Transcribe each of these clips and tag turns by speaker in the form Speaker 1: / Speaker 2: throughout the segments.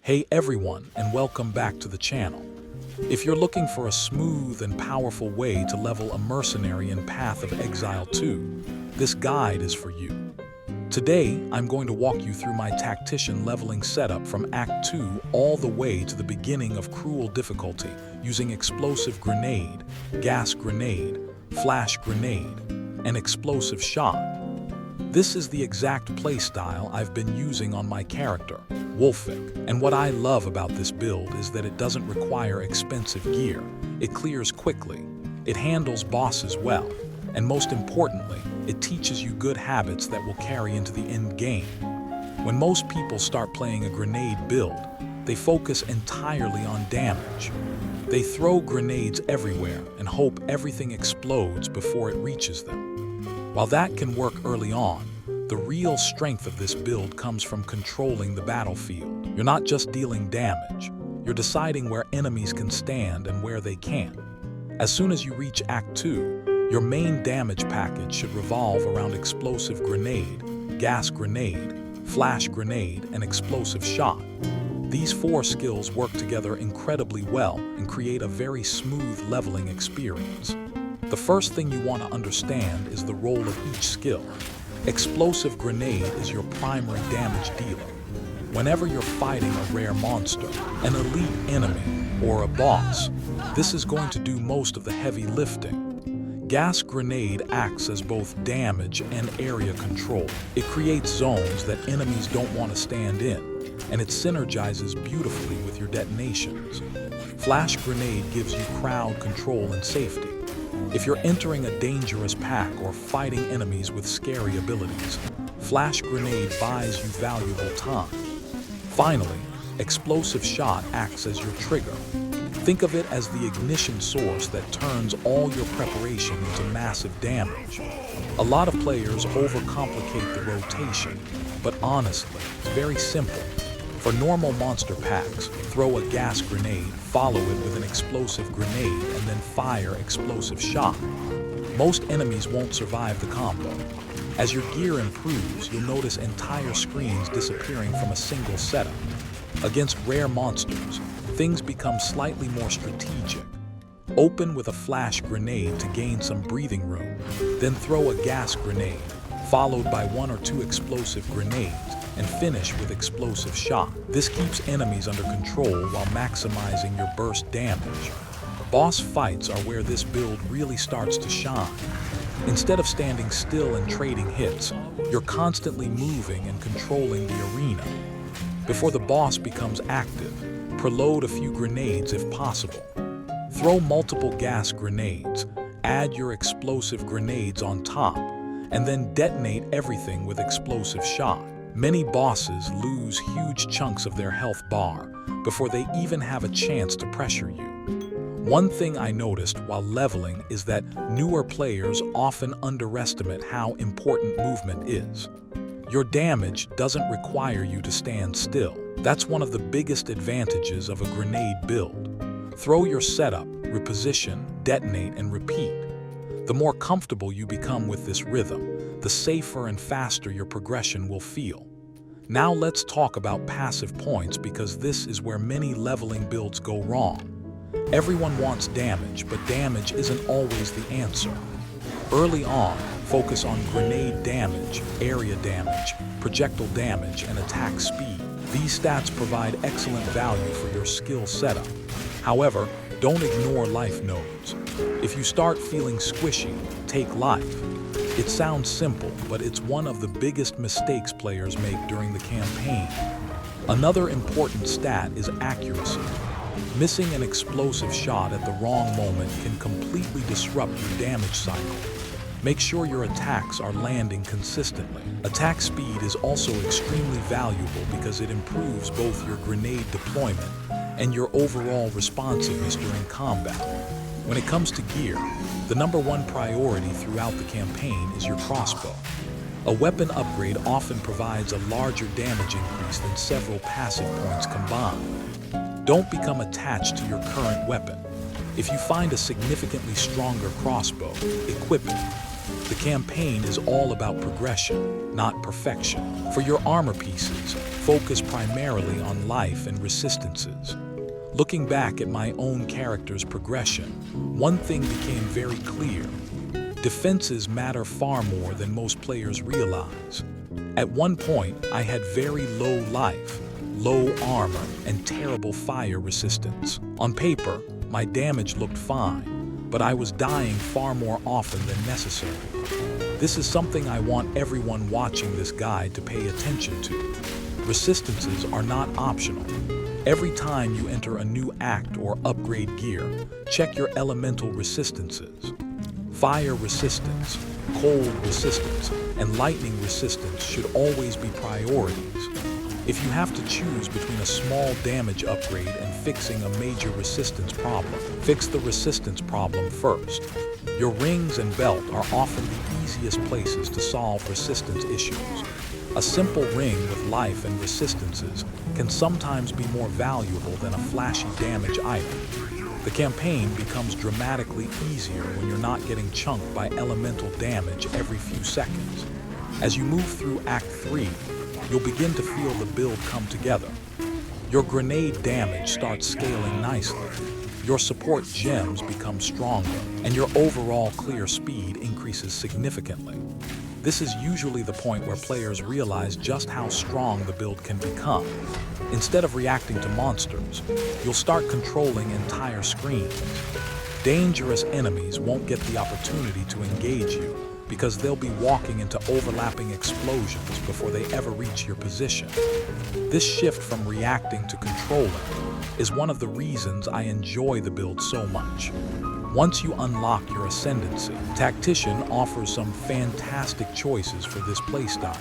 Speaker 1: Hey everyone, and welcome back to the channel. If you're looking for a smooth and powerful way to level a mercenary in Path of Exile 2, this guide is for you. Today, I'm going to walk you through my Tactician leveling setup from Act 2 all the way to the beginning of Cruel difficulty using Explosive Grenade, Gas Grenade, Flash Grenade, and Explosive Shot. This is the exact playstyle I've been using on my character, Wolfic, and what I love about this build is that it doesn't require expensive gear. It clears quickly, it handles bosses well, and most importantly, it teaches you good habits that will carry into the end game. When most people start playing a grenade build, they focus entirely on damage. They throw grenades everywhere and hope everything explodes before it reaches them. While that can work early on, the real strength of this build comes from controlling the battlefield. You're not just dealing damage, you're deciding where enemies can stand and where they can't. As soon as you reach Act 2, your main damage package should revolve around Explosive Grenade, Gas Grenade, Flash Grenade, and Explosive Shot. These four skills work together incredibly well and create a very smooth leveling experience. The first thing you want to understand is the role of each skill. Explosive Grenade is your primary damage dealer. Whenever you're fighting a rare monster, an elite enemy, or a boss, this is going to do most of the heavy lifting. Gas Grenade acts as both damage and area control. It creates zones that enemies don't want to stand in, and it synergizes beautifully with your detonations. Flash Grenade gives you crowd control and safety. If you're entering a dangerous pack or fighting enemies with scary abilities, Flash Grenade buys you valuable time. Finally, Explosive Shot acts as your trigger. Think of it as the ignition source that turns all your preparation into massive damage. A lot of players overcomplicate the rotation, but honestly, it's very simple. For normal monster packs, throw a gas grenade, follow it with an explosive grenade, and then fire Explosive Shot. Most enemies won't survive the combo. As your gear improves, you'll notice entire screens disappearing from a single setup. Against rare monsters, things become slightly more strategic. Open with a flash grenade to gain some breathing room, then throw a gas grenade, followed by one or two explosive grenades, and finish with Explosive Shot. This keeps enemies under control while maximizing your burst damage. Boss fights are where this build really starts to shine. Instead of standing still and trading hits, you're constantly moving and controlling the arena. Before the boss becomes active, preload a few grenades if possible. Throw multiple gas grenades, add your explosive grenades on top, and then detonate everything with Explosive Shot. Many bosses lose huge chunks of their health bar before they even have a chance to pressure you. One thing I noticed while leveling is that newer players often underestimate how important movement is. Your damage doesn't require you to stand still. That's one of the biggest advantages of a grenade build. Throw your setup, reposition, detonate, and repeat. The more comfortable you become with this rhythm, the safer and faster your progression will feel. Now let's talk about passive points because this is where many leveling builds go wrong. Everyone wants damage, but damage isn't always the answer. Early on, focus on grenade damage, area damage, projectile damage, and attack speed. These stats provide excellent value for your skill setup. However, don't ignore life nodes. If you start feeling squishy, take life. It sounds simple, but it's one of the biggest mistakes players make during the campaign. Another important stat is accuracy. Missing an explosive shot at the wrong moment can completely disrupt your damage cycle. Make sure your attacks are landing consistently. Attack speed is also extremely valuable because it improves both your grenade deployment and your overall responsiveness during combat. When it comes to gear, the #1 priority throughout the campaign is your crossbow. A weapon upgrade often provides a larger damage increase than several passive points combined. Don't become attached to your current weapon. If you find a significantly stronger crossbow, equip it. The campaign is all about progression, not perfection. For your armor pieces, focus primarily on life and resistances. Looking back at my own character's progression, one thing became very clear. Defenses matter far more than most players realize. At one point, I had very low life, low armor, and terrible fire resistance. On paper, my damage looked fine, but I was dying far more often than necessary. This is something I want everyone watching this guide to pay attention to. Resistances are not optional. Every time you enter a new act or upgrade gear, check your elemental resistances. Fire resistance, cold resistance, and lightning resistance should always be priorities. If you have to choose between a small damage upgrade and fixing a major resistance problem, fix the resistance problem first. Your rings and belt are often the easiest places to solve resistance issues. A simple ring with life and resistances can sometimes be more valuable than a flashy damage item. The campaign becomes dramatically easier when you're not getting chunked by elemental damage every few seconds. As you move through Act 3, you'll begin to feel the build come together. Your grenade damage starts scaling nicely. Your support gems become stronger, and your overall clear speed increases significantly. This is usually the point where players realize just how strong the build can become. Instead of reacting to monsters, you'll start controlling entire screens. Dangerous enemies won't get the opportunity to engage you because they'll be walking into overlapping explosions before they ever reach your position. This shift from reacting to controlling is one of the reasons I enjoy the build so much. Once you unlock your ascendancy, Tactician offers some fantastic choices for this playstyle.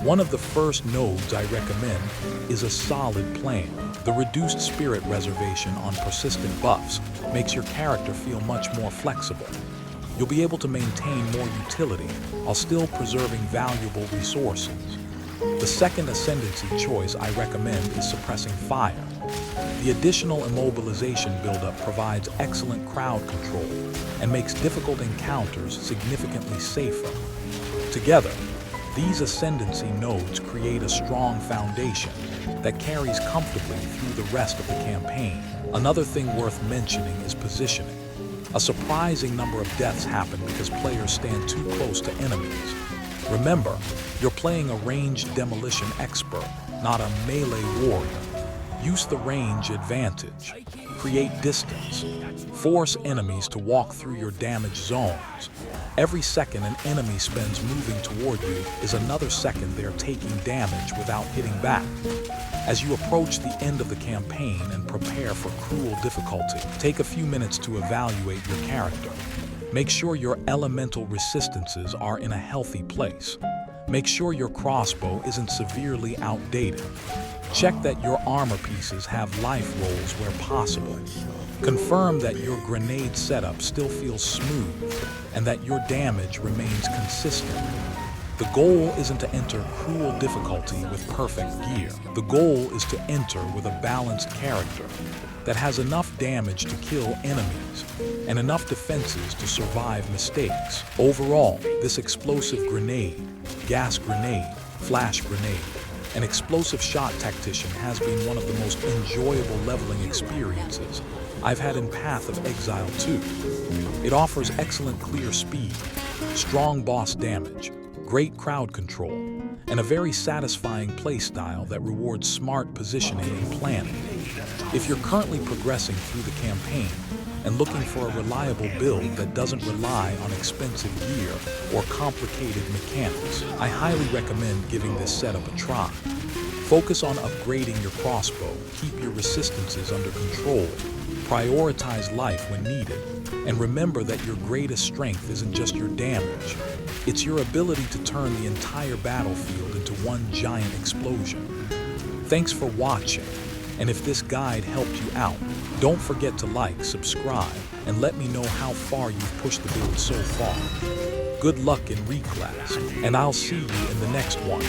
Speaker 1: One of the first nodes I recommend is a solid plan. The reduced spirit reservation on persistent buffs makes your character feel much more flexible. You'll be able to maintain more utility while still preserving valuable resources. The second ascendancy choice I recommend is suppressing fire. The additional immobilization buildup provides excellent crowd control and makes difficult encounters significantly safer. Together, these ascendancy nodes create a strong foundation that carries comfortably through the rest of the campaign. Another thing worth mentioning is positioning. A surprising number of deaths happen because players stand too close to enemies. Remember, you're playing a ranged demolition expert, not a melee warrior. Use the range advantage. Create distance. Force enemies to walk through your damage zones. Every second an enemy spends moving toward you is another second they're taking damage without hitting back. As you approach the end of the campaign and prepare for cruel difficulty, take a few minutes to evaluate your character. Make sure your elemental resistances are in a healthy place. Make sure your crossbow isn't severely outdated. Check that your armor pieces have life rolls where possible. Confirm that your grenade setup still feels smooth and that your damage remains consistent. The goal isn't to enter cruel difficulty with perfect gear. The goal is to enter with a balanced character that has enough damage to kill enemies and enough defenses to survive mistakes. Overall, this explosive grenade, gas grenade, flash grenade, and explosive shot tactician has been one of the most enjoyable leveling experiences I've had in Path of Exile 2. It offers excellent clear speed, strong boss damage, great crowd control, and a very satisfying playstyle that rewards smart positioning and planning. If you're currently progressing through the campaign and looking for a reliable build that doesn't rely on expensive gear or complicated mechanics, I highly recommend giving this setup a try. Focus on upgrading your crossbow, keep your resistances under control, prioritize life when needed, and remember that your greatest strength isn't just your damage. It's your ability to turn the entire battlefield into one giant explosion. Thanks for watching, and if this guide helped you out, don't forget to like, subscribe, and let me know how far you've pushed the build so far. Good luck in reclass, and I'll see you in the next one.